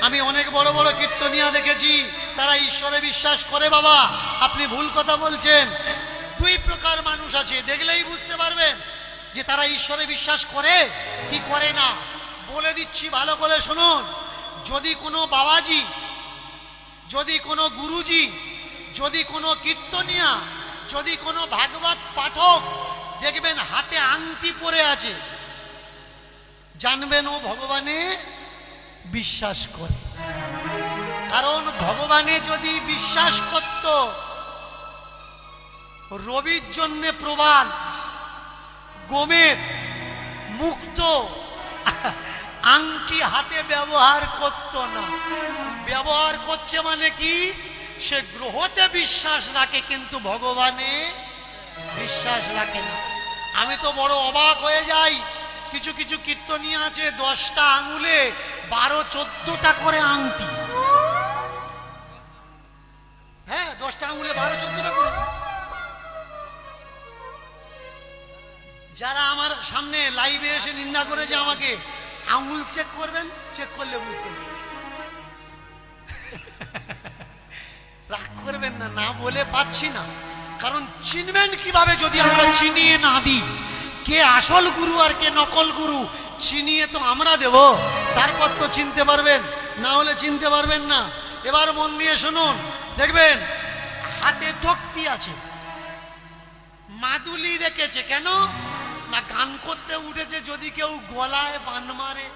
আমি অনেক বড় বড় কীর্তনিয়া দেখেছি, তারা ঈশ্বরে বিশ্বাস করে। বাবা, আপনি ভুল কথা বলছেন। দুই প্রকার মানুষ আছে, দেখলেই বুঝতে পারবেন যে তারা ঈশ্বরে বিশ্বাস করে কি করে না। বলে দিচ্ছি, ভালো করে শুনুন। যদি কোনো বাবাজি, যদি কোনো গুরুজি, যদি কোনো কীর্তনিয়া, যদি কোনো ভাগবত পাঠক দেখবেন হাতে আংটি পরে আছে, জানবেন ও ভগবানে বিশ্বাস করে। কারণ ভগবানে যদি বিশ্বাস করত, রবির জন্য প্রবাল, গোমের, মুক্ত আংটি হাতে ব্যবহার করত না। ব্যবহার করছে মানে কি? সে গ্রহতে বিশ্বাস রাখে, কিন্তু ভগবানে বিশ্বাস রাখে না। আমি তো বড় অবাক হয়ে যাই, কিছু কিছু কীর্তনিয়া আছে 10টা আঙুলে 12-14টা করে আংটি। হ্যাঁ, 10টা আঙুলে 12-14টা করে। যারা আমার সামনে লাইভে এসে নিন্দা করেছে আমাকে, আঙুল চেক করবেন, চেক করলে বুঝতে পারবেন। রাগ করবেন না, না বলে পাচ্ছি না। কারণ চিনবেন কিভাবে যদি আমরা চিনিয়ে না দিই কে আসল গুরু আর কে নকল গুরু? চিনিয়ে তো আমরা দেব, তারপর তো চিনতে পারবেন, না হলে চিনতে পারবেন না। এবার মন দিয়ে শুনুন, দেখবেন হাতে তক্তি আছে, মাদুলি রেখেছে। কেন না? গান করতে উঠেছে, যদি কেউ গলায় বান মারে।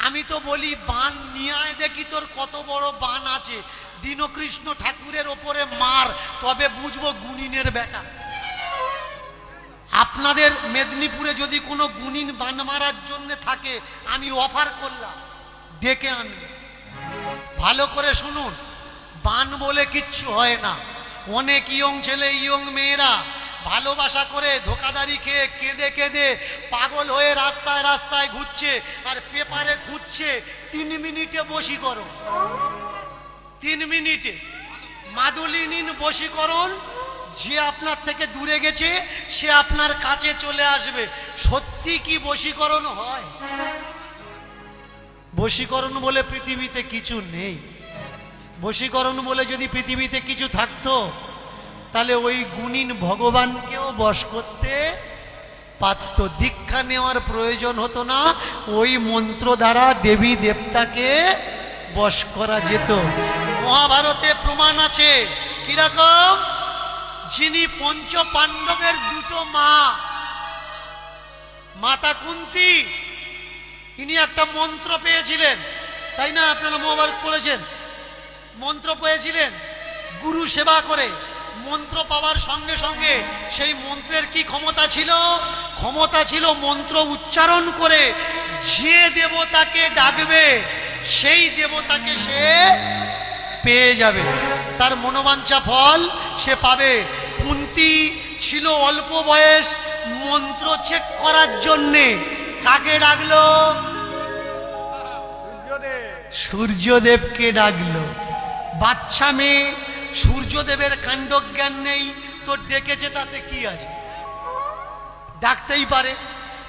আমি তো বলি, বান নিয়ে আয় দেখি তোর কত বড় বান আছে। দীনকৃষ্ণ ঠাকুরের ওপরে মার, তবে বুঝবো গুণিনের বেটা। আপনাদের মেদিনীপুরে যদি কোনো গুণিন বান মারার জন্য থাকে, আমি অফার করলাম, ডেকে আনবে। ভালো করে শুনুন, বান বলে কিচ্ছু হয় না। অনেক ইয়ং ছেলে, ইয়ং মেয়েরা ভালোবাসা করে ধোকাদারি খেয়ে কেঁদে কেঁদে পাগল হয়ে রাস্তায় রাস্তায় ঘুরছে, আর পেপারে খুঁজছে 3 মিনিটে বশীকরণ। 3 মিনিটে মাদুলি নিন বশীকরণ। যে আপনার থেকে দূরে গেছে সে আপনার কাছে চলে আসবে। সত্যি কি বশীকরণ হয়? বশীকরণ বলে পৃথিবীতে কিছু নেই। বশীকরণ বলে যদি পৃথিবীতে কিছু থাকতো, তাহলে ওই গুণিন ভগবানকেও বশ করতে পারত। দীক্ষা নেওয়ার প্রয়োজন হতো না, ওই মন্ত্র দ্বারা দেবী দেবতাকে বশ করা যেত। মহাভারতে প্রমাণ আছে। কিরকম? যিনি 5 পাণ্ডবের 2 মা, মাতা কুন্তী, ইনি একটা মন্ত্র পেয়েছিলেন, তাই না? আপনারা মহাভারত পড়েছেন। মন্ত্র পেয়েছিলেন গুরু সেবা করে। মন্ত্র পাওয়ার সঙ্গে সঙ্গে সেই মন্ত্রের কি ক্ষমতা ছিল? ক্ষমতা ছিল মন্ত্র উচ্চারণ করে যে দেবতাকে ডাকবে সেই দেবতাকে সে পেয়ে যাবে, তার মনোবাঞ্ছা ফল সে পাবে। কুন্তী ছিল অল্প বয়স, মন্ত্র চেক করার জন্যে কাকে ডাকলো? সূর্যদেবকে ডাকলো। বাচ্চা মেয়ে, সূর্যদেবের কাণ্ডজ্ঞান নেই, তো ডেকেছে, তাতে কি আছে? ডাকতেই পারে।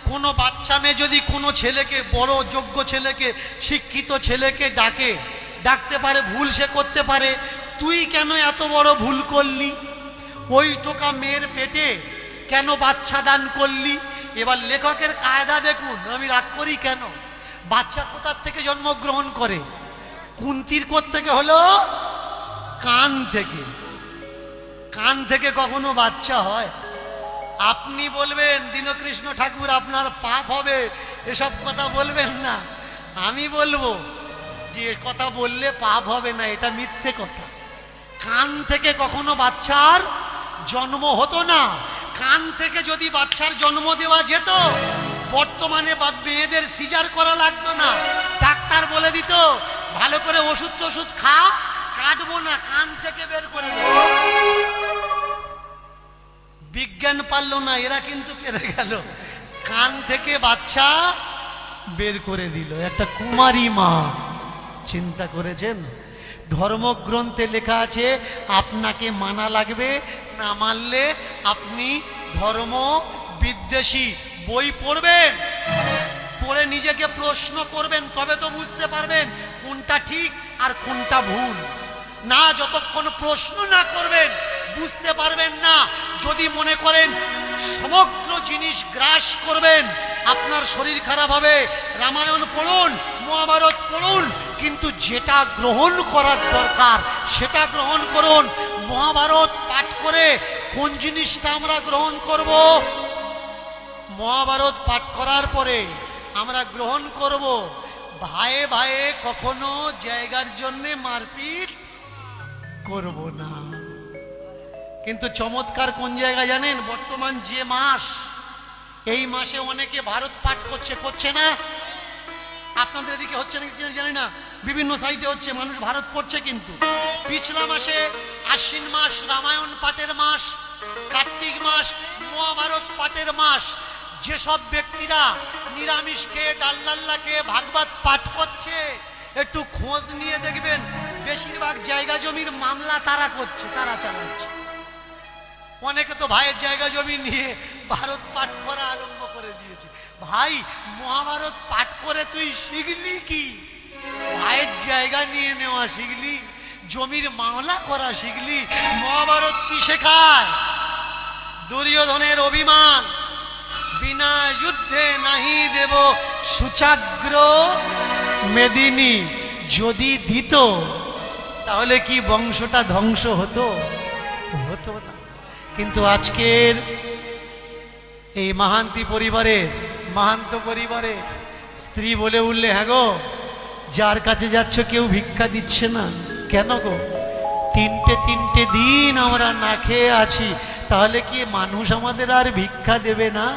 কোনো বাচ্চা মেয়ে যদি কোনো ছেলেকে, বড় যোগ্য ছেলেকে, শিক্ষিত ছেলেকে ডাকে, ডাকতে পারে, ভুল সে করতে পারে। তুই কেন এত বড় ভুল করলি? ওই টোকা মেয়ের পেটে কেন বাচ্চা দান করলি? এবার লেখকের কায়দা দেখুন। আমি রাগ করি কেন? বাচ্চা কোথার থেকে জন্মগ্রহণ করে? কুন্তির কোত্থেকে হলো? কান থেকে। কান থেকে কখনো বাচ্চা হয়? আপনি বলবেন দীনকৃষ্ণ ঠাকুর আপনার পাপ হবে, এসব কথা বলবেন না। আমি বলবো যে কথা বললে পাপ হবে না, এটা মিথ্যে কথা। কান থেকে কখনো বাচ্চার জন্ম হতো না। কান থেকে যদি বাচ্চার জন্ম দেওয়া যেত, বর্তমানে মেয়েদের সিজার করা লাগতো না। ডাক্তার বলে দিত ভালো করে ওষুধ টষুধ খা, কাটবো না, কান থেকে বের করে দেবো। বিজ্ঞান পারলো না, এরা কিন্তু পেরে গেল। কান থেকে বাচ্চা বের করে দিল একটা কুমারী মা। চিন্তা করেছেন? ধর্মগ্রন্থে লেখা আছে আপনাকে মানা লাগবে, না মানলে আপনি ধর্ম বিদ্বেষী। বই পড়বেন, পড়ে নিজেকে প্রশ্ন করবেন, তবে তো বুঝতে পারবেন কোনটা ঠিক আর কোনটা ভুল। না, যতক্ষণ প্রশ্ন না করবেন বুঝতে পারবেন না। যদি মনে করেন সমগ্র জিনিস গ্রাস করবেন, আপনার শরীর খারাপ হবে। রামায়ণ পড়ুন, মহাভারত পড়ুন, কিন্তু যেটা গ্রহণ করার দরকার সেটা গ্রহণ করুন। মহাভারত পাঠ করে কোন জিনিসটা আমরা গ্রহণ করব? মহাভারত পাঠ করার পরে আমরা গ্রহণ করব ভাইয়ে ভাইয়ে কখনো জায়গার জন্য মারপিট করব না। কিন্তু চমৎকার কোন জায়গা জানেন? বর্তমান যে মাস, এই মাসে অনেকে ভারত পাঠ করছে না? আপনাদের এদিকে হচ্ছে নাকি জানি না, বিভিন্ন সাইটে হচ্ছে, মানুষ ভারত পড়ছে। কিন্তু পিছলা মাসে আশ্বিন মাস রামায়ণ পাঠের মাস, কার্তিক মাস মহাভারত পাঠের মাস। যেসব ব্যক্তিরা নিরামিষ খেয়ে ডাল্লাল্লা খেয়ে ভাগবত পাঠ করছে, একটু খোঁজ নিয়ে দেখবেন বেশিরভাগ জায়গা জমির মামলা তারা করছে, তারা চালাচ্ছে। অনেকে তো ভাইয়ের জায়গা জমি নিয়ে ভারত পাঠ করা আরম্ভ করে দিয়েছে। ভাই, মহাভারত পাঠ করে তুই শিখলি কি? ভাইয়ের জায়গা নিয়ে নেওয়া শিখলি? জমির মামলা করা শিখলি? মহাভারত কি শেখায়? দুর্যোধনের অভিমান, বিনা যুদ্ধে নাহি দেব সুচাগ্র মেদিনী। যদি দিত তাহলে কি বংশটা ধ্বংস হতো? হতো না। কিন্তু আজকের এই মাহান্তি পরিবারে, মাহান্ত পরিবারে স্ত্রী বলে উঠলে, হ্যাঁ গো, যার কাছে যাচ্ছ কেউ ভিক্ষা দিচ্ছে না কেন গো? তিনটে দিন আমরা না খেয়ে আছি, তাহলে কি মানুষ আমাদের আর ভিক্ষা দেবে না?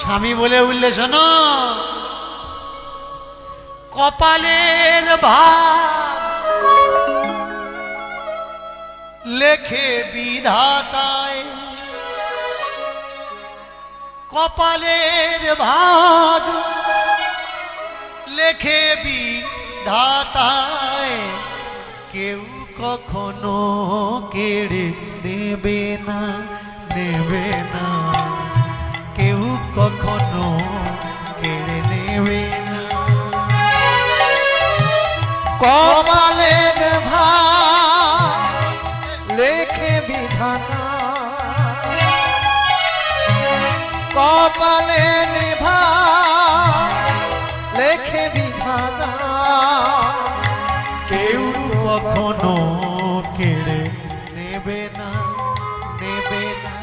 স্বামী বলে উঠলে, শোনো, কপালের ভাগ লেখে বিধাতায়, কপালের ভাগ লেখে বিধাতায়, কেউ কখনো কেড়ে নেবে না, নেবে না, কেউ কখনো কেড়ে নেবে না। কপালের ভাগ লেখে বিধাতা, কপালের ভাগ লেখে বিধাতা, কেউ কখনো কেড়ে নেবে না, নেবে না।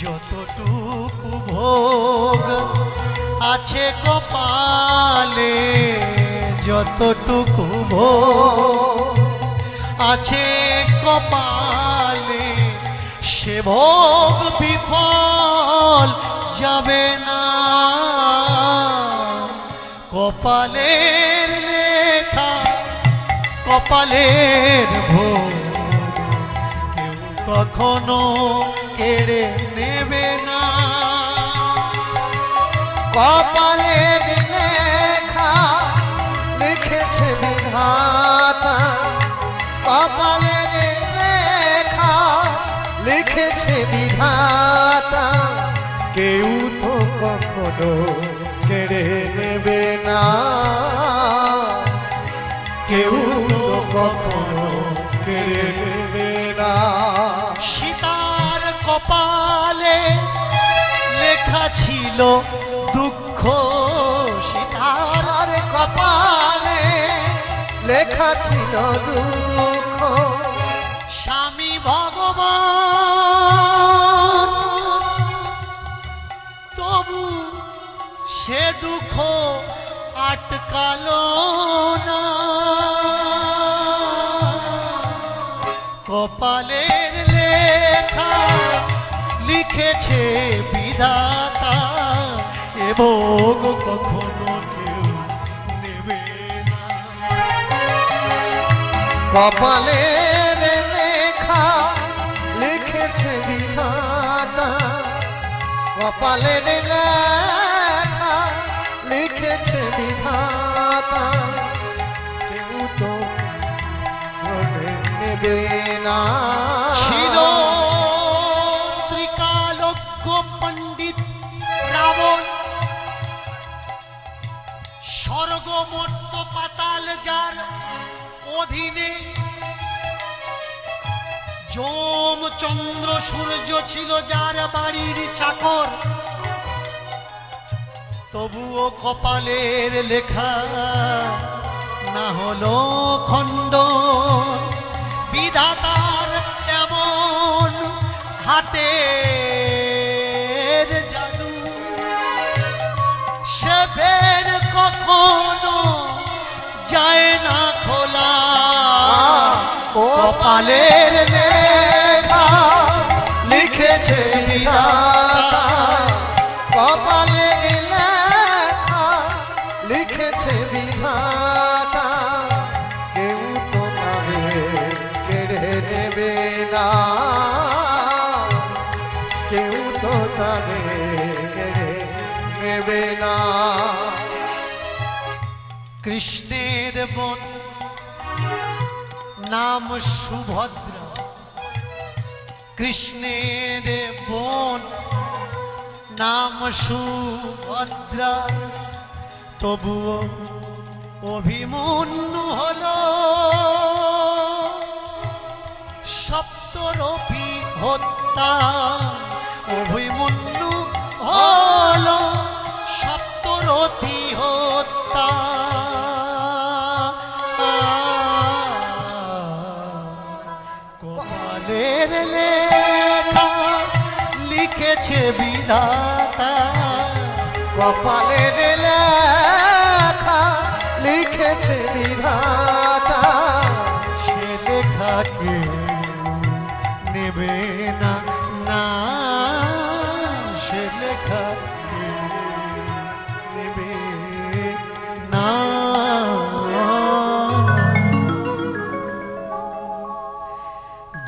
যতটুকু ভোগ আছে কপালে, যতটুকু ভোগ আছে কপালে, সে ভোগ বিফল যাবে না। কপালের লেখা, কপালের ভোগ কেউ কখনো কেড়ে নেবে না। কপালের লেখা লিখেছে বিধাতা, কপালের লেখা লিখেছে বিধাতা, কেউ তো কখনো কেড়ে নেবে না, কেউ তো কখনো কেড়ে নেবে না। সীতার কপালে লেখা ছিল দুঃখ, সীতার কপালে লেখা ছিল দুঃখ, স্বামী ভগবান তবু সে দুঃখ আটকালো না। কপালের লেখা লিখেছে বিধাতা, এ ভোগ কখনো কেউ নেবে না। কপালের লেখা লিখেছে বিধাতা, কপালের লেখা লিখেছে বিধাতা, কেউ তো নেবে না। ছিল ত্রিকালজ্ঞ পণ্ডিত রাবণ, স্বর্গ মর্ত্য পাতাল যার অধীনে, যম চন্দ্র সূর্য ছিল যার বাড়ির চাকর, তবুও কপালের লেখা না হলো খণ্ড। বিধাতার এমন হাতের জাদু, সে ফের কখনো যায় না খোলা। কপালের লেখা লিখেছে বিধাতা, কপালের লেখা লিখেছে বিধাতা, কেউ তো নামে কেড়ে নেবে না, কেউ তো নামে কেড়ে নেবে না। কৃষ্ণের বোন নাম সুভদ্রা, কৃষ্ণের বোন নাম সুভদ্রা, তবুও অভিমন্যু হলো সপ্তরূপী হত্যা। অভিমন্যু হলো সপ্তরথী হত্যা। কপালের লেখা লিখেছে বিধাতা, কপালের লেখা লিখেছে বিধাতা, সে লেখাকে নেবে না, না সে লেখাকে নেবে না।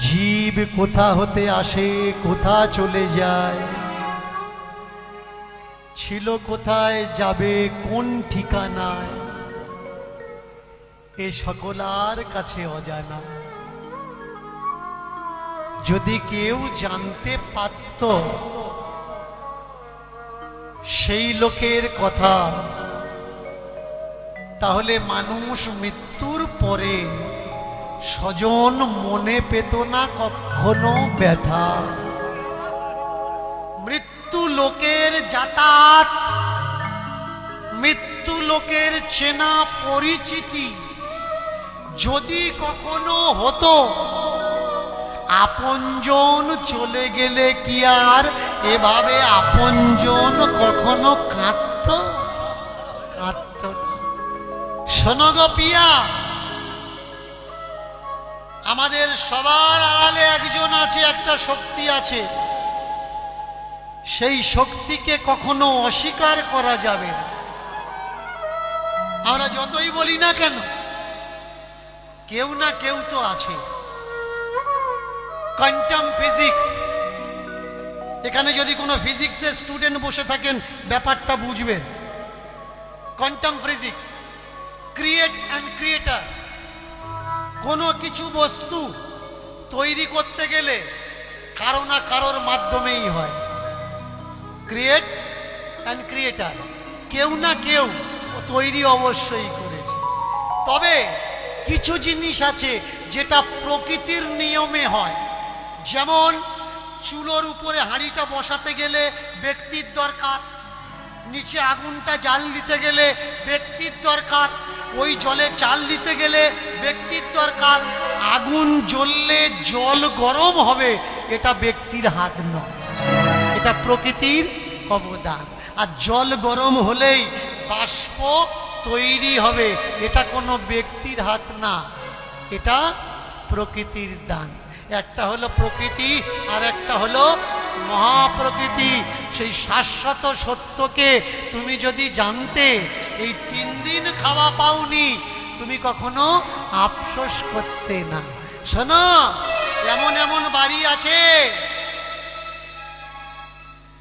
জীব কোথা হতে আসে, কোথা চলে যায়, ছিল কোথায়, যাবে কোন ঠিকানায়, এ সকলার কাছে অজানা। যদি কেউ জানতে পারত সেই লোকের কথা, তাহলে মানুষ মৃত্যুর পরে স্বজন মনে পেত না কখনো ব্যথা। মৃত্যু লোকের যাতায়াত, মৃত্যু লোকের চেনা পরিচিতি যদি কখনো হতো, আপনজন চলে গেলে কি আর এভাবে আপনজন কখনো কাঁদত? কাঁদত না। শোনো গো পিয়া, আমাদের সবার আড়ালে একজন আছে, একটা শক্তি আছে, সেই শক্তিকে কখনো অস্বীকার করা যাবে না। আমরা যতই বলি না কেন, কেউ না কেউ তো আছে। কোয়ান্টাম ফিজিক্স, এখানে যদি কোনো ফিজিক্সের স্টুডেন্ট বসে থাকেন ব্যাপারটা বুঝবেন। Quantum physics, create and creator. কোনো কিছু বস্তু তৈরি করতে গেলে কারো না কারোর মাধ্যমেই হয়। ক্রিয়েট অ্যান্ড ক্রিয়েটার, কেউ না কেউ তৈরি অবশ্যই করেছে। তবে কিছু জিনিস আছে যেটা প্রকৃতির নিয়মে হয়। যেমন চুলোর উপরে হাঁড়িটা বসাতে গেলে ব্যক্তির দরকার, নিচে আগুনটা জাল দিতে গেলে ব্যক্তির দরকার, ওই জলে চাল দিতে গেলে ব্যক্তির দরকার। আগুন জ্বললে জল গরম হবে, এটা ব্যক্তির হাত নয়, এটা প্রকৃতির অবদান। আর জল গরম হলেই বাষ্প তৈরি হবে, এটা কোনো ব্যক্তির হাত না, এটা প্রকৃতির দান। একটা হলো প্রকৃতি আর একটা হলো মহাপ্রকৃতি। সেই শাশ্বত সত্যকে তুমি যদি জানতে, এই 3 দিন খাওয়া পাওনি, তুমি কখনো আফসোস করতে না। শোনো, এমন এমন বাড়ি আছে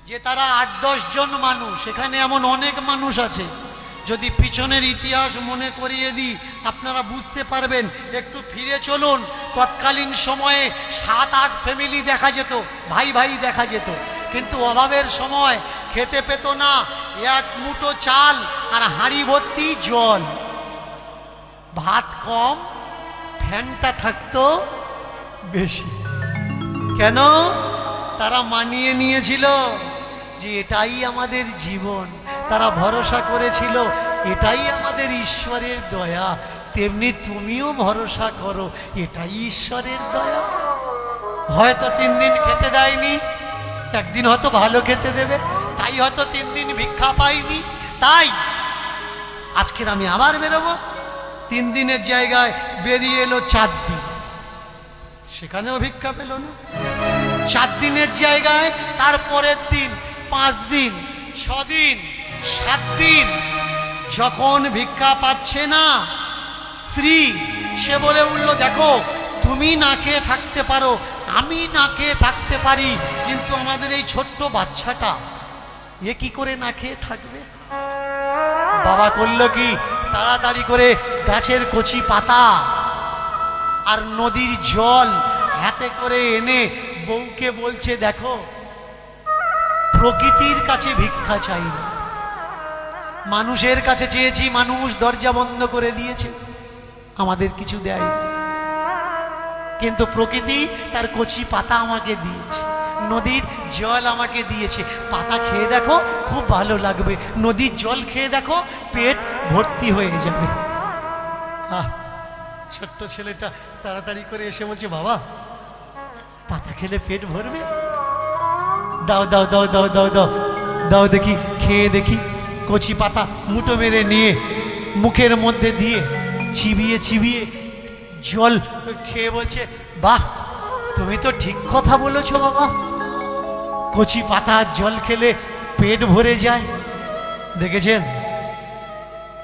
যে তারা 8-10 জন মানুষ, এখানে এমন অনেক মানুষ আছে। যদি পিছনের ইতিহাস মনে করিয়ে দিই আপনারা বুঝতে পারবেন। একটু ফিরে চলুন, তৎকালীন সময়ে 7-8 ফ্যামিলি দেখা যেত, ভাই ভাই দেখা যেত, কিন্তু অভাবের সময় খেতে পেত না, এক মুঠো চাল আর হাঁড়ি ভর্তি জল, ভাত কম, ফ্যানটা থাকতো বেশি। কেন? তারা মানিয়ে নিয়েছিল যে এটাই আমাদের জীবন, তারা ভরসা করেছিল এটাই আমাদের ঈশ্বরের দয়া। তেমনি তুমিও ভরসা করো, এটাই ঈশ্বরের দয়া। হয়তো 3 দিন খেতে দেয়নি, একদিন হয়তো ভালো খেতে দেবে, তাই হয়তো 3 দিন ভিক্ষা পাইনি। তাই আজকের আমি আবার বেরোবো। 3 দিনের জায়গায় বেরিয়ে এলো 4 দিন, সেখানেও ভিক্ষা পেল না। 4 দিনের জায়গায় তারপরের দিন 5 দিন, 6 দিন, 7 দিন। যখন ভিক্ষা পাচ্ছে না স্ত্রী, সে বলে উঠল, দেখো তুমি না খেয়ে থাকতে পারো, আমি না খেয়ে থাকতে পারি, কিন্তু আমাদের এই ছোট্ট বাচ্চাটা এ কি করে না খেয়ে থাকবে? বাবা করলো কি, তাড়াতাড়ি করে গাছের কচি পাতা আর নদীর জল হাতে করে এনে বউকে বলছে, দেখো প্রকৃতির কাছে ভিক্ষা চাই না, মানুষের কাছে চেয়েছি, মানুষ দরজা বন্ধ করে দিয়েছে, আমাদের কিছু দেয়, কিন্তু প্রকৃতি তার কচি পাতা আমাকে দিয়েছে, নদীর জল আমাকে দিয়েছে, পাতা খেয়ে দেখো খুব ভালো লাগবে, নদীর জল খেয়ে দেখো পেট ভর্তি হয়ে যাবে। ছোট্ট ছেলেটা তাড়াতাড়ি করে এসে বলছে, বাবা পাতা খেলে পেট ভরবে, দাও দাও দাও দাও দাও দাও দাও দেখি, খেয়ে দেখি। কচি পাতা মুঠো মেরে নিয়ে মুখের মধ্যে দিয়ে চিবিয়ে চিবিয়ে জল খেয়ে বলছে, বাহ তুমি তো ঠিক কথা বলেছো বাবা, কচি পাতা জল খেলে পেট ভরে যায়। দেখেছেন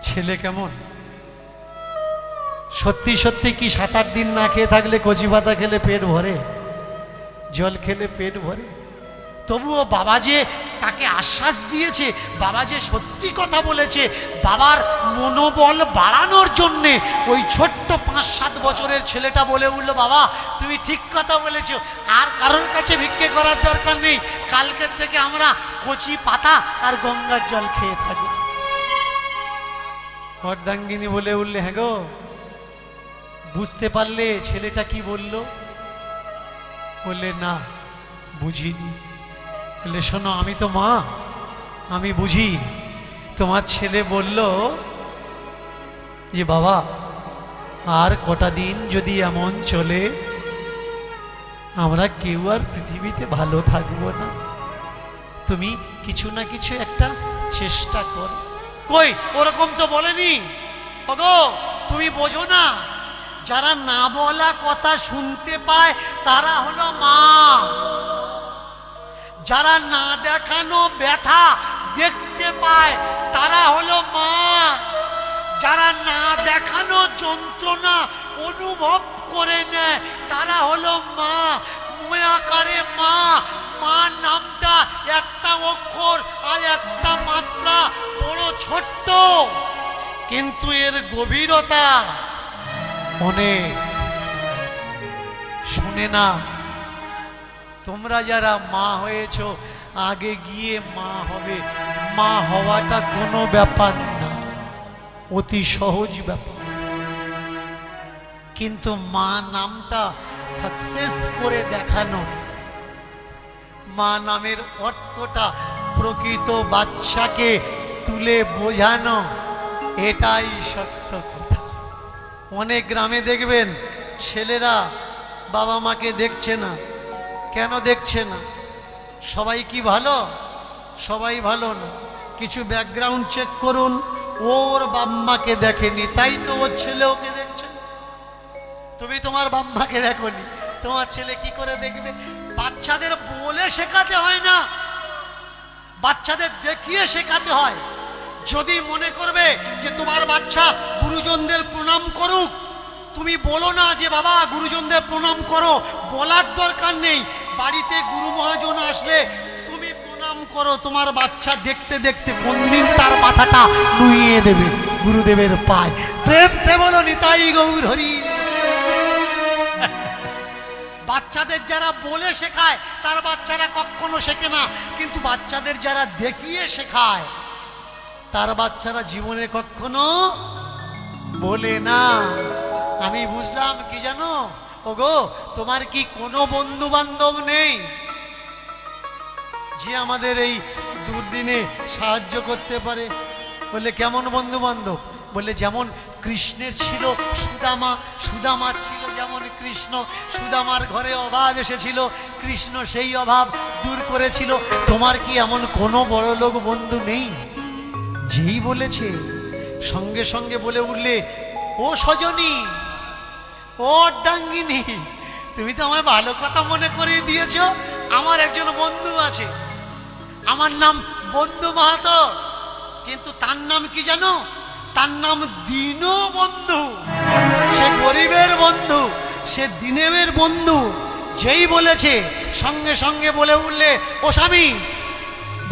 ছেলে কেমন? সত্যি সত্যি কি 7-8 দিন না খেয়ে থাকলে কচি পাতা খেলে পেট ভরে, জল খেলে পেট ভরে? তবুও বাবা যে তাকে আশ্বাস দিয়েছে, বাবা যে সত্যি কথা বলেছে, বাবার মনোবল বাড়ানোর জন্যে ওই ছোট্ট 5-7 বছরের ছেলেটা বলে উঠলো, বাবা তুমি ঠিক কথা বলেছো, আর কারোর কাছে ভিক্ষে করার দরকার নেই, কালকের থেকে আমরা কচি পাতা আর গঙ্গার জল খেয়ে থাকবো। অর্ধাঙ্গিনী বলে উঠলে, হ্যাঁ গো বুঝতে পারলে ছেলেটা কি বলল? বললে না বুঝিনি। বললে শোনো, আমি তো মা, আমি বুঝি। তোমার ছেলে বলল যে বাবা আর কটা দিন যদি এমন চলে, আমরা কেউ আর পৃথিবীতে ভালো থাকবো না, তুমি কিছু না কিছু একটা চেষ্টা কর। কই ওরকম তো বলেনি। ওগো তুমি বোঝো না, যারা না বলা কথা শুনতে পায় তারা হলো মা, যারা না দেখানো ব্যথা দেখতে পায় তারা হলো মা, যারা না দেখানো যন্ত্রণা অনুভব করে নেয় তারা হলো মা। ময়াকারে মা, মা নামটা একটা অক্ষর আর একটা মাত্রা, বড় ছোট্ট, কিন্তু এর গভীরতা অনেক। শুনে না, তোমরা যারা মা হয়েছো আগে গিয়ে মা হবে, মা হওয়াটা কোনো ব্যাপার না, অতি সহজ ব্যাপার, কিন্তু মা নামটা সাকসেস করে দেখানো, মা নামের অর্থটা প্রকৃত বাচ্চাকে তুলে বোঝানো, এটাই সত্য কথা। অনেক গ্রামে দেখবেন ছেলেরা বাবা মাকে দেখছে না। কেন দেখছে না? সবাই কি ভালো? সবাই ভালো না। কিছু ব্যাকগ্রাউন্ড চেক করুন, ওর বাম্মাকে দেখেনি, তাই তো ওর ছেলে ওকে দেখছে। তুমি তোমার বাম্মাকে দেখোনি, তোমার ছেলে কি করে দেখবে? বাচ্চাদের বলে শেখাতে হয় না, বাচ্চাদের দেখিয়ে শেখাতে হয়। যদি মনে করবে যে তোমার বাচ্চা গুরুজনদের প্রণাম করুক, তুমি বলো না যে বাবা গুরুজনদের প্রণাম করো, বলার দরকার নেই। বাড়িতে গুরু মহাজন আসলে তুমি প্রণাম করো, তোমার বাচ্চা দেখতে দেখতে কোনদিন তার মাথাটা নুইয়ে দেবে গুরুদেবের পায়। প্রেম সে বলো নিতাই গৌর হরি। বাচ্চাদের যারা বলে শেখায় তার বাচ্চারা কখনো শেখে না, কিন্তু বাচ্চাদের যারা দেখিয়ে শেখায় তার বাচ্চারা জীবনে কখনো বলে না। আমি বুঝলাম কি জানো, ওগো তোমার কি কোনো বন্ধু বান্ধব নেই যে আমাদের এই দুর্দিনে সাহায্য করতে পারে? বলে কেমন বন্ধু বান্ধব? বলে যেমন কৃষ্ণের ছিল সুদামা, সুদামার ছিল যেমন কৃষ্ণ, সুদামার ঘরে অভাব এসেছিল, কৃষ্ণ সেই অভাব দূর করেছিল। তোমার কি এমন কোনো বড়লোক বন্ধু নেই? যেই বলেছে সঙ্গে সঙ্গে বলে উঠলে, ও সজনী, ও অর্ধাঙ্গিনী, তুমি তো আমায় ভালো কথা মনে করিয়ে দিয়েছ। আমার একজন বন্ধু আছে, আমার নাম বন্ধু মাহাতো, কিন্তু তার নাম কি জানো? তার নাম দীনবন্ধু। সে গরিবের বন্ধু, সে দিনের বন্ধু। যেই বলেছে সঙ্গে সঙ্গে বলে উঠলে, ও স্বামী,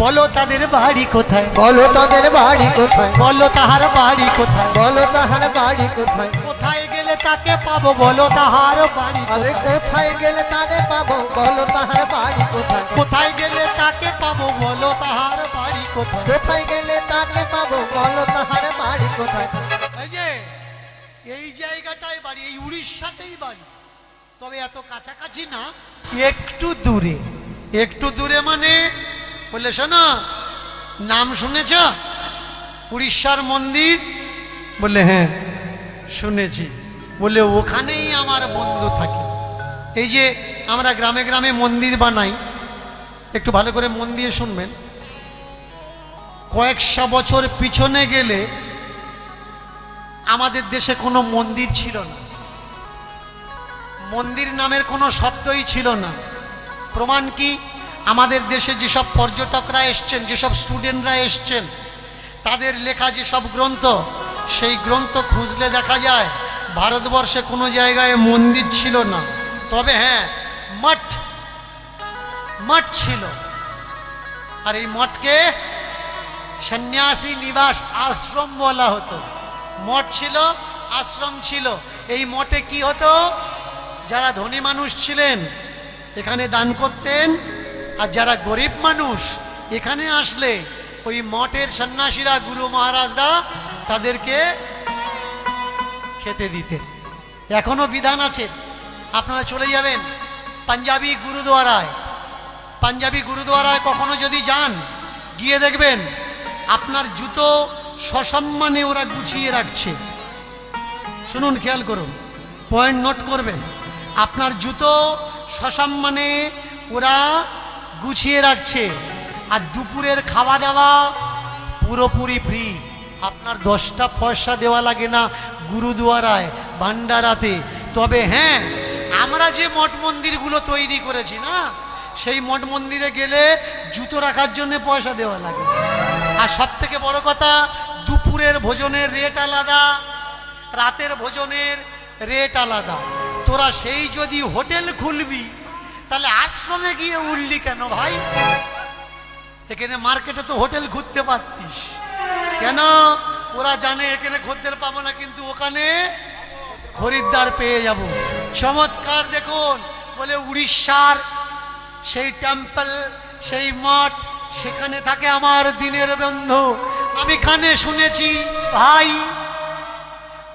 বলো তাদের বাড়ি কোথায়? বলো তাদের বাড়ি কোথায়? বলো তাহার বাড়ি কোথায়? বলো তাহার বাড়ি কোথায়? কোথায় গেলে তাকে পাবো? বলো তাহার বাড়ি আরে কোথায়? কোথায় গেলে তারে পাবো? বলো তাহার বাড়ি কোথায়? কোথায় গেলে তাকে পাবো? বলো তাহার বাড়ি কোথায়? কোথায় গেলে তাকে পাবো? বলো তাহার বাড়ি কোথায়? এই যে এই জায়গাটায় বাড়ি, এই উড়িষ্যাতেই বাড়ি, তবে এত কাছাকাছি না, একটু দূরে। একটু দূরে মানে বলে, শোনো, নাম শুনেছ উড়িষ্যার মন্দির? বলে হ্যাঁ শুনেছি। বলে ওখানেই আমার বন্ধু থাকে। এই যে আমরা গ্রামে গ্রামে মন্দির বানাই, একটু ভালো করে মন দিয়ে শুনবেন। কয়েকশো বছর পিছনে গেলে আমাদের দেশে কোনো মন্দির ছিল না, মন্দির নামের কোনো শব্দই ছিল না। প্রমাণ কি? আমাদের দেশে যেসব পর্যটকরা এসছেন, যেসব স্টুডেন্টরা এসছেন, তাদের লেখা যেসব গ্রন্থ, সেই গ্রন্থ খুঁজলে দেখা যায় ভারতবর্ষে কোনো জায়গায় মন্দির ছিল না। তবে হ্যাঁ, মঠ মঠ ছিল। আর এই মঠকে সন্ন্যাসী নিবাস আশ্রম বলা হতো। মঠ ছিল, আশ্রম ছিল। এই মঠে কি হতো? যারা ধনী মানুষ ছিলেন এখানে দান করতেন, আর যারা গরিব মানুষ এখানে আসলে ওই মঠের সন্ন্যাসীরা, গুরু মহারাজরা তাদেরকে খেতে দিতেন। এখনো বিধান আছে। আপনারা চলে যাবেন পাঞ্জাবি গুরুদুয়ারায়, পাঞ্জাবি গুরুদুয়ারায় কখনো যদি যান, গিয়ে দেখবেন আপনার জুতো সসম্মানে ওরা গুছিয়ে রাখছে। শুনুন, খেয়াল করুন, পয়েন্ট নোট করবেন। আপনার জুতো সসম্মানে ওরা গুছিয়ে রাখছে, আর দুপুরের খাওয়া দাওয়া পুরোপুরি ফ্রি। আপনার 10টা পয়সা দেওয়া লাগে না গুরুদুয়ারায়, ভান্ডারাতে। তবে হ্যাঁ, আমরা যে মঠ মন্দিরগুলো তৈরি করেছি না, সেই মঠ মন্দিরে গেলে জুতো রাখার জন্য পয়সা দেওয়া লাগে। আর সব থেকে বড় কথা, দুপুরের ভোজনের রেট আলাদা, রাতের ভোজনের রেট আলাদা। তোরা সেই যদি হোটেল খুলবি, তাহলে আশ্রমে গিয়ে উঠলি কেন ভাই? এখানে মার্কেটে তো হোটেল খুঁজতে পারতিস কেন? ওরা জানে এখানে খদ্দের পাবো না, কিন্তু ওখানে খরিদ্দার পেয়ে যাব। চমৎকার দেখুন, বলে উড়িষ্যার সেই টেম্পল, সেই মঠ, সেখানে থাকে আমার দিনের বন্ধু। আমি কানে শুনেছি ভাই,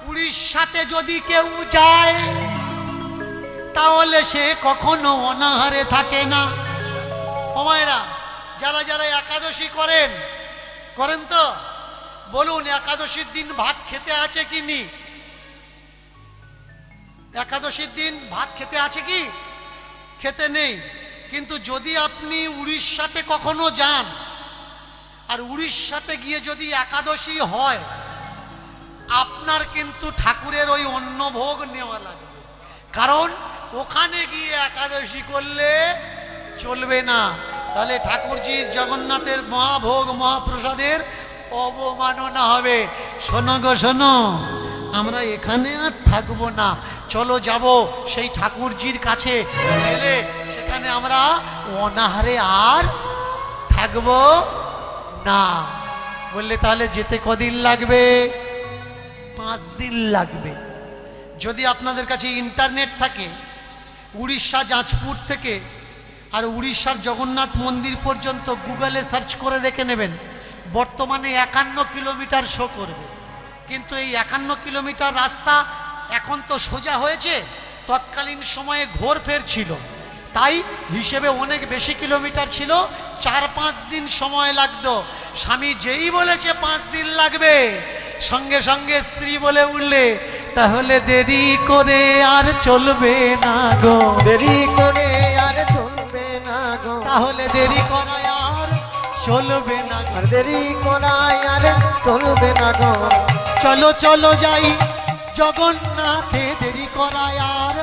উড়িষ্যাতে যদি কেউ যায় তাহলে সে কখনো অনাহারে থাকে না। ও মায়েরা, যারা যারা একাদশী করেন, করেন তো বলুন, একাদশীর দিন ভাত খেতে আছে কি নি? একাদশীর দিন ভাত খেতে আছে কি? খেতে নেই। কিন্তু যদি আপনি উড়িষ্যাতে কখনো যান, আর উড়িষ্যাতে গিয়ে যদি একাদশী হয়, আপনার কিন্তু ঠাকুরের ওই অন্নভোগ নেওয়া লাগবে। কারণ ওখানে গিয়ে একাদশী করলে চলবে না, তাহলে ঠাকুরজির জগন্নাথের মহাভোগ মহাপ্রসাদের অবমাননা হবে। শোনো গো শোনো, আমরা এখানে আর থাকবো না, চলো যাব সেই ঠাকুরজির কাছে। গেলে সেখানে আমরা অনাহারে আর থাকবো না। বললে তাহলে যেতে কদিন লাগবে? 5 দিন লাগবে। যদি আপনাদের কাছে ইন্টারনেট থাকে, উড়িষ্যা যাজপুর থেকে আর উড়িষ্যার জগন্নাথ মন্দির পর্যন্ত গুগলে সার্চ করে দেখে নেবেন, বর্তমানে 51 কিলোমিটার শো করবে, কিন্তু এই 51 কিলোমিটার রাস্তা এখন তো সোজা হয়েছে, তৎকালীন সময়ে ঘোরফের ছিল, তাই হিসেবে অনেক বেশি কিলোমিটার ছিল, 4-5 দিন সময় লাগতো। স্বামী যেই বলেছে 5 দিন লাগবে, সঙ্গে সঙ্গে স্ত্রী বলে উঠলে, তাহলে দেরি করে আর চলবে না গো, দেরি করে আর চলবে না গো, তাহলে দেরি করায় আর চলবে না গো, আর দেরি করায় আর চলবে না গো। চলো চলো যাই জগন্নাথে, দেরি করায় আর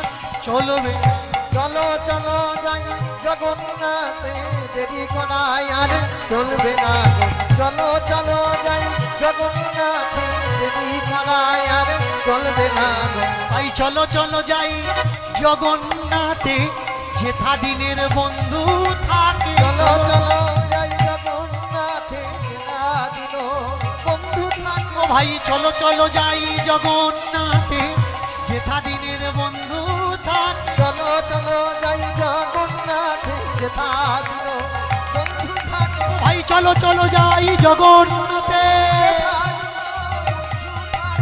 চলবে না। চলো চলো যাই জগন্নাথে, দেরি করায় আর চলবে না গো। চলো চলো যাই জগন্নাথে, দেরি করায় আর চলবে না গো। তাই চলো চলো যাই জগন্নাথে, যেথা দিনের বন্ধু থাকে। চলো চলো যাই জগন্নাথে, দিন বন্ধু থাকে। ও ভাই চলো চলো যাই জগন্নাথে, যেথা দিনের বন্ধু থাকে। চলো চলো যাই জগন্নাথে, যেথা দিন বন্ধু থাকে। ও ভাই চলো চলো যাই জগন্নাথে,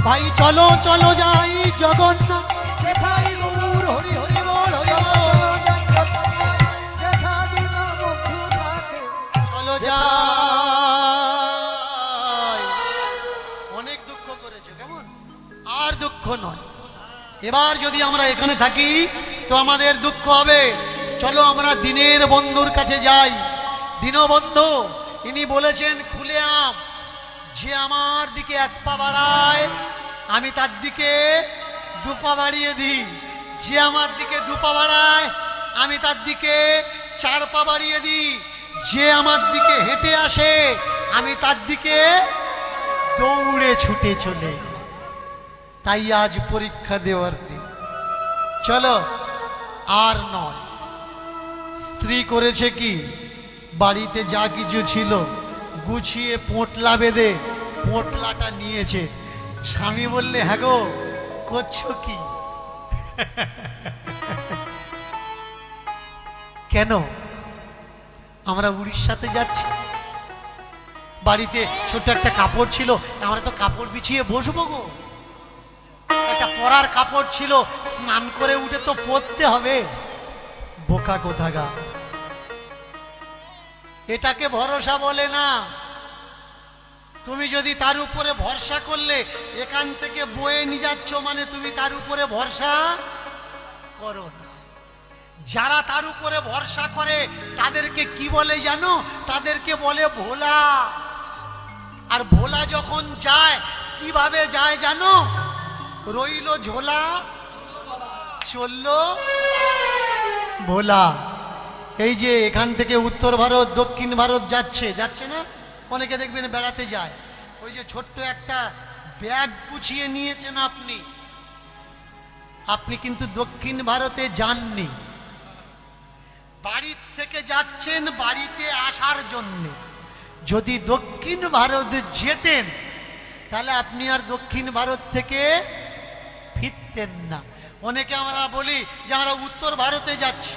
ভাই চলো চলো যাই জগন্নাথ, যেথায় গৌর হরি হরি বল হরি বল। চলো যাই। অনেক দুঃখ করেছো, কেমন? আর দুঃখ নয়, এবার যদি আমরা এখানে থাকি তো আমাদের দুঃখ হবে। চলো আমরা দিনের বন্ধুর কাছে যাই। দীনবন্ধু ইনি বলেছেন খুলে আম, যে আমার দিকে 1 পা বাড়ায় আমি তার দিকে 2 পা বাড়িয়ে দিই, যে আমার দিকে 2 পা বাড়ায় আমি তার দিকে 4 পা বাড়িয়ে দিই, যে আমার দিকে হেঁটে আসে আমি তার দিকে দৌড়ে ছুটে চলে যাই। তাই আজ পরীক্ষা দেওয়ার দিন। চলো আর নয়। স্ত্রী করেছে কি, বাড়িতে যা কিছু ছিল গুছিয়ে পোঁটলা বেঁধে পোঁটলাটা নিয়েছে। স্বামী বললে, হ্যাঁ গো করছো কি? কেন? আমরা উড়িষ্যাতে যাচ্ছি, বাড়িতে ছোট্ট একটা কাপড় ছিল, আমরা তো কাপড় বিছিয়ে বসবো গো। একটা পরার কাপড় ছিল, স্নান করে উঠে তো পরতে হবে। বোকা কোথাকার, এটাকে ভরসা বলে না। তুমি যদি তার উপরে ভরসা করলে, এখান থেকে বয়ে নিয়ে যাচ্ছ মানে তুমি তার উপরে ভরসা করো না। যারা তার উপরে ভরসা করে তাদেরকে কি বলে জানো? তাদেরকে বলে ভোলা। আর ভোলা যখন যায় কিভাবে যায় জানো? রইল ঝোলা, চললো ভোলা। এই যে এখান থেকে উত্তর ভারত দক্ষিণ ভারত যাচ্ছে না, অনেকে দেখবেন বেড়াতে যায়, ওই যে ছোট্ট একটা ব্যাগ গুছিয়ে নিয়েছেন আপনি কিন্তু দক্ষিণ ভারতে যাননি, বাড়ির থেকে যাচ্ছেন বাড়িতে আসার জন্য। যদি দক্ষিণ ভারত যেতেন তাহলে আপনি আর দক্ষিণ ভারত থেকে ফিরতেন না। অনেকে আমরা বলি যে আমরা উত্তর ভারতে যাচ্ছি,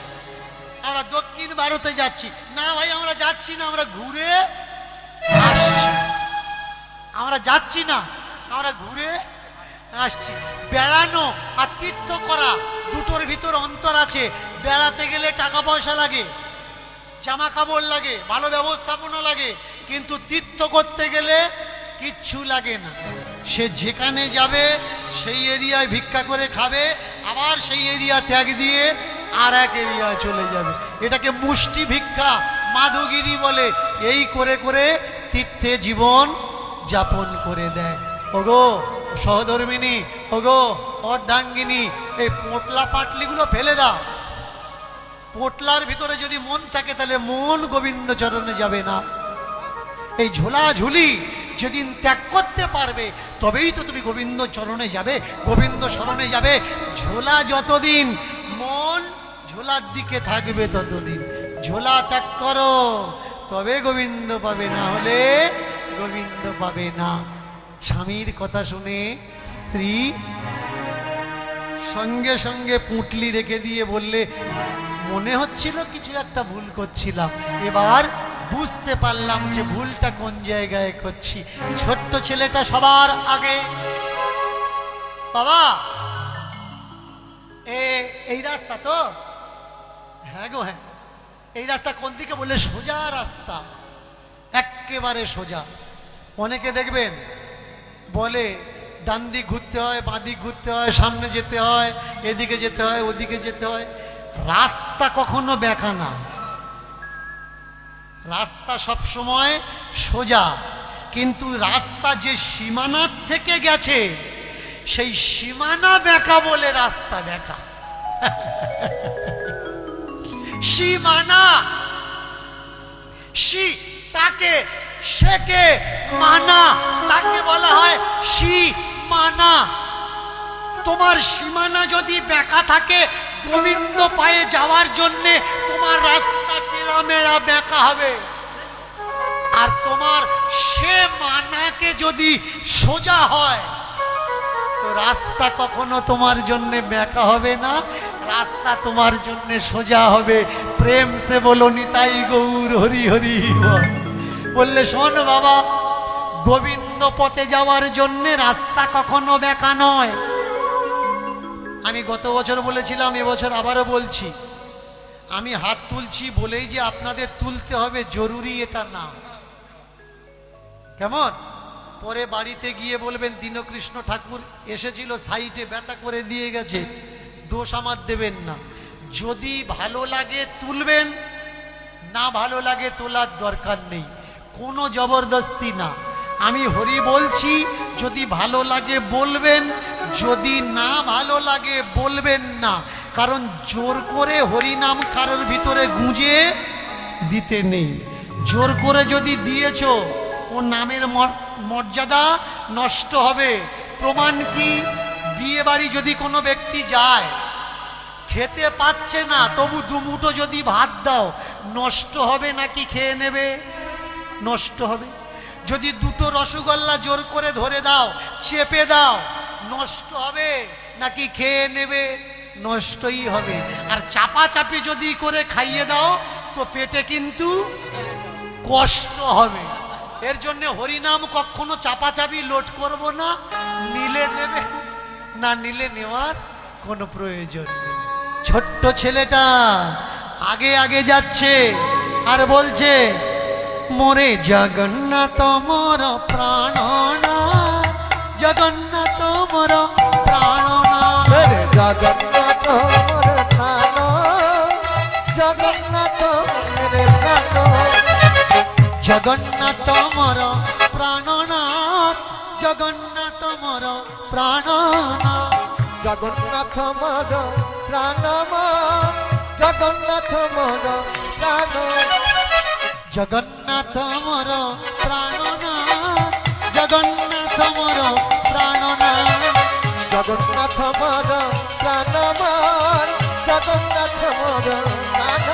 আমরা দক্ষিণ ভারতে যাচ্ছি। না ভাই, আমরা যাচ্ছি না, আমরা ঘুরে আসছি। আমরা যাচ্ছি না, আমরা ঘুরে আসছি। বেড়ানো আর তীর্থ করা দুটোর ভিতর অন্তর আছে। বেড়াতে গেলে টাকা পয়সা লাগে, জামা কাপড় লাগে, ভালো ব্যবস্থাপনা লাগে, কিন্তু তীর্থ করতে গেলে কিচ্ছু লাগে না। সে যেখানে যাবে সেই এরিয়ায় ভিক্ষা করে খাবে, আবার সেই এরিয়া ত্যাগ দিয়ে আর এক এরিয়ায় চলে যাবে। এটাকে মুষ্টি ভিক্ষা, মাধুগিরি বলে। এই করে করে তীর্থে জীবন যাপন করে দেয়। ওগো সহধর্মিনী, ওগো অর্ধাঙ্গিনী, এই পোটলা পাটলিগুলো ফেলে দাও। পোটলার ভিতরে যদি মন থাকে তাহলে মন গোবিন্দ চরণে যাবে না। এই ঝোলা ঝুলি যেদিন ত্যাগ করতে পারবে তবেই তো তুমি গোবিন্দ চরণে যাবে, গোবিন্দ শরণে যাবে। ঝোলা যতদিন মন ঝোলার দিকে থাকবে ততদিন। ঝোলা ত্যাগ করো তবে গোবিন্দ পাবে, না হলে গোবিন্দ পাবে না। স্বামীর কথা শুনে স্ত্রী সঙ্গে সঙ্গে পুঁটলি রেখে দিয়ে বললে, মনে হচ্ছিল কিছু একটা ভুল করছিলাম, এবার বুঝতে পারলাম যে ভুলটা কোন জায়গায় করছি। ছোট্ট ছেলেটা সবার আগে, বাবা এই রাস্তা তো? হ্যাঁ গো হ্যাঁ। এই রাস্তা কোন দিকে? বললে সোজা রাস্তা, একেবারে সোজা। অনেকে দেখবেন বলে ডান দিক ঘুরতে হয়, বাঁ দিক ঘুরতে হয়, সামনে যেতে হয়, এদিকে যেতে হয়, ওদিকে যেতে হয়। রাস্তা কখনো বেঁকা না, রাস্তা সব সময় সোজা। কিন্তু রাস্তা যে সীমানার থেকে গেছে সেই সীমানা বেঁকা বলে রাস্তা বেঁকা। সীমানা, তাকে সেকে মানা, তাকে বলা হয় সীমানা। তোমার সীমানা যদি বেঁকা থাকে, গোবিন্দ পায়ে যাওয়ার জন্য তোমার রাস্তা টেরামেরা বেঁকা হবে। আর তোমার সে মানাকে যদি সোজা হয় তো রাস্তা কখনো তোমার জন্য বেঁকা হবে না, রাস্তা তোমার জন্য সোজা হবে। প্রেম সে বলো নিতাই গৌর হরি হরি বল। বললে শোন বাবা, গোবিন্দ পথে যাওয়ার জন্য রাস্তা কখনো বেঁকা নয়। আমি গত বছর বলেছিলাম, এবছর আবারও বলছি, আমি হাত তুলছি বলেই যে আপনাদের তুলতে হবে জরুরি এটা না। কেমন? পরে বাড়িতে গিয়ে বলবেন দীনকৃষ্ণ ঠাকুর এসেছিল সাইডে ব্যথা করে দিয়ে গেছে, দোষ আমার দেবেন না। যদি ভালো লাগে তুলবেন, না ভালো লাগে তোলার দরকার নেই, কোনো জবরদস্তি না। আমি হরি বলছি, যদি ভালো লাগে বলবেন, যদি না ভালো লাগে বলবেন না। কারণ জোর করে হরি নাম কারোর ভিতরে গুঁজে দিতে নেই। জোর করে যদি দিয়েছ, ও নামের মর্যাদা নষ্ট হবে। প্রমাণ কি? বিয়ে বাড়ি যদি কোনো ব্যক্তি যায়, খেতে পাচ্ছে না, তবু দুমুঠো যদি ভাত দাও, নষ্ট হবে নাকি খেয়ে নেবে? নষ্ট হবে। যদি দুটো রসগোল্লা জোর করে ধরে দাও, চেপে দাও, নষ্ট হবে নাকি খেয়ে নেবে? নষ্টই হবে। আর চাপাচাপি যদি করে খাইয়ে দাও তো পেটে কিন্তু কষ্ট হবে। এর জন্য হরিনাম কখনো চাপাচাপি লোড করব না। নিলে নেবে, না নিলে নেওয়ার কোনো প্রয়োজন নেই। ছোট্ট ছেলেটা আগে আগে যাচ্ছে আর বলছে, মোরে জগন্নাথ মোর প্রাণনাথ, জগন্নাথ মোর প্রাণনাথ, জগন্নাথ মোর প্রাণ, জগন্নাথ মেরে প্রাণ, জগন্নাথ মোর প্রাণনাথ, জগন্নাথ মোর প্রাণনাথ, জগন্নাথ মোর প্রাণ, জগন্নাথ মোর প্রাণ, জগন্নাথ মোর প্রাণনাথ, জগন্নাথ মোর প্রাণনাথ, জগন্নাথ মোর প্রাণ, জগন্নাথ মোর প্রাণ,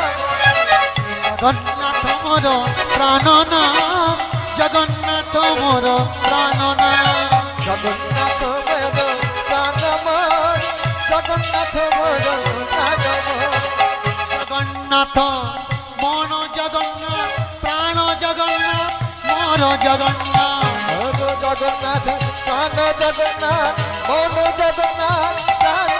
জগন্নাথ মোর প্রাণনাথ, জগন্নাথ মোর প্রাণনাথ, জগন্নাথ মোর প্রাণ, জগন্নাথ মোর প্রাণ, জগন্নাথ মন জগন্নাথ, প্রাণ জগন্নাথ, মোর জগন্নাথ, জগন্নাথ প্রাণ জগন্নাথ, মন জগন্নাথ, প্রাণ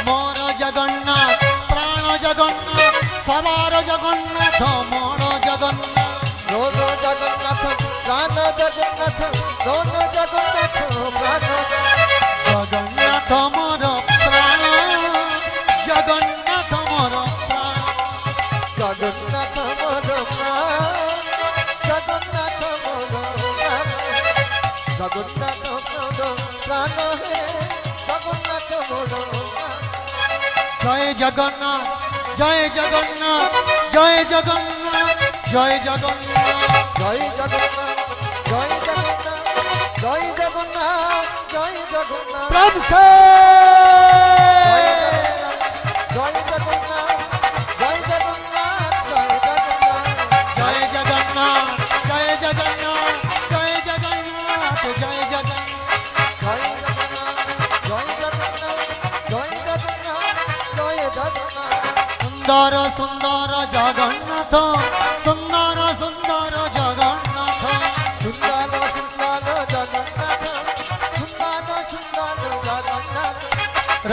মোর জগন্নাথ, প্রাণ জগন্নাথ, সবার জগন্নাথ, মোর জগন্নাথ, রোজ জগন্নাথ প্রাণ জগন্নাথ, রোজ জগন্নাথ প্রাণ, জগন্নাথ মোর প্রাণ, জগন্নাথ মোর প্রাণ, জগন্নাথ মোর প্রাণ, জগন্নাথ মোর প্রাণ, জগন্নাথ মোর প্রাণ হে, জগন্নাথ মোর প্রাণ। জয় জগন্নাথ, জয় জগন্নাথ, জয় জগন্নাথ, জয় জগন্নাথ, জয় জগন্নাথ, জয় জগন্নাথ, জয় জগন্নাথ, জয় জগন্নাথ, প্রভু সে জয় জগন্নাথ, জয় জগন্নাথ, জয় জগন্নাথ, জয় জগন্নাথ, জয় জগন্নাথ, জয় জগন্নাথ, জয় জগন্নাথ, জয় জগন্নাথ, জয় জগন্নাথ, জয় জগন্নাথ, জয় জগন্নাথ। সুন্দর সুন্দর জগন্নাথ, সুন্দর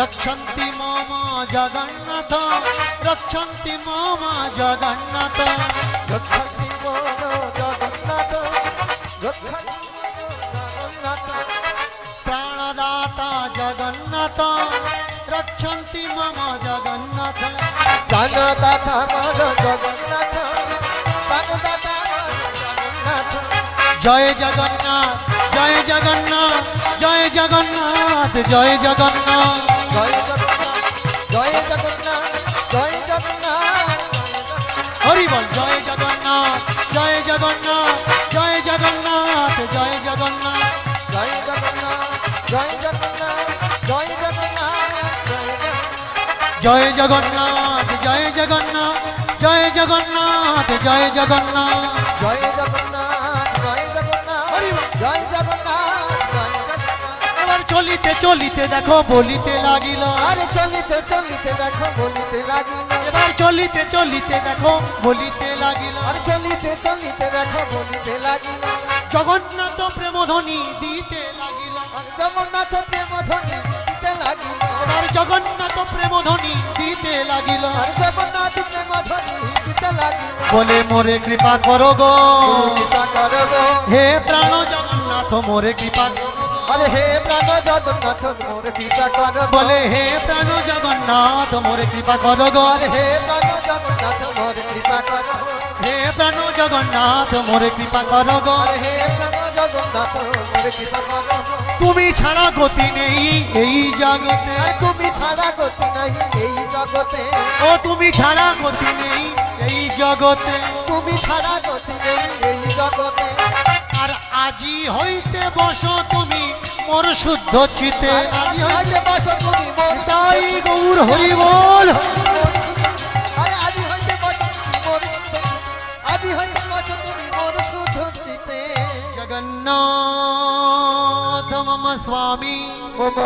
रक्षन्ति मम जगन्नाथ रक्षन्ति मम जगन्नाथ रक्षन्ति मम जगन्नाथ रक्षन्ति जगन्नाथ प्राणदाता जगन्नाथ रक्षन्ति मम जगन्नाथ प्राणदाता मम जगन्नाथ प्राणदाता जगन्नाथ जय जगन्नाथ जय जगन्नाथ जय जगन्नाथ जय जगन्नाथ जय जगन्नाथ जय जगन्नाथ जय जगन्नाथ हरि बोल जय जगन्नाथ जय जगन्नाथ जय जगन्नाथ जय जगन्नाथ जय जगन्नाथ जय जगन्नाथ जय जगन्नाथ जय जगन्नाथ जय जगन्नाथ जय जगन्नाथ जय जगन्नाथ जय जगन्नाथ जय जगन्नाथ हरि बोल जय जगन्नाथ जय जगन्नाथ এবার চলিতে চলিতে দেখো বলিতে লাগিল আরে চলিতে চলিতে দেখো বলিতে লাগিল এবার চলিতে চলিতে দেখো বলিতে লাগিল আর চলিতে চলিতে দেখো বলিতে লাগিল জগন্নাথ প্রেমধ্বনি দিতে লাগিল আর জগন্নাথ প্রেম ধ্বনি দিতে লাগিল এবার জগন্নাথ প্রেমধ্বনি দিতে লাগিল আর জগন্নাথ প্রেম ধ্বনি দিতে লাগিল বলে মোরে কৃপা করো গো কৃপা করো গো হে প্রাণ জগন্নাথ মোরে কৃপা করো গো। আরে হে প্রাণ জগন্নাথ মোর কৃপা করো গো বলে হে প্রাণ জগন্নাথ মোরে কৃপা করো গো আরে হে প্রাণ জগন্নাথ মোর কৃপা করো গো হে প্রাণ জগন্নাথ মোরে কৃপা করো গো আরে হে প্রাণ জগন্নাথ মোর কৃপা করো গো তুমি ছাড়া গতি নেই এই জগতে আর তুমি ছাড়া গতি নাই এই জগতে ও তুমি ছাড়া গতি নেই এই জগতে তুমি ছাড়া গতি নেই এই জগতে আর আজি হইতে বসো তুমি মোর শুদ্ধ চিতে আজি হইতে আজ বসো তুমি মোর তাই গৌর হরি বল আরে আজি হইতে বসো তুমি মোর আজি হইতে বসো তুমি মোর শুদ্ধ চিতে জগন্নাথ মম স্বামী মম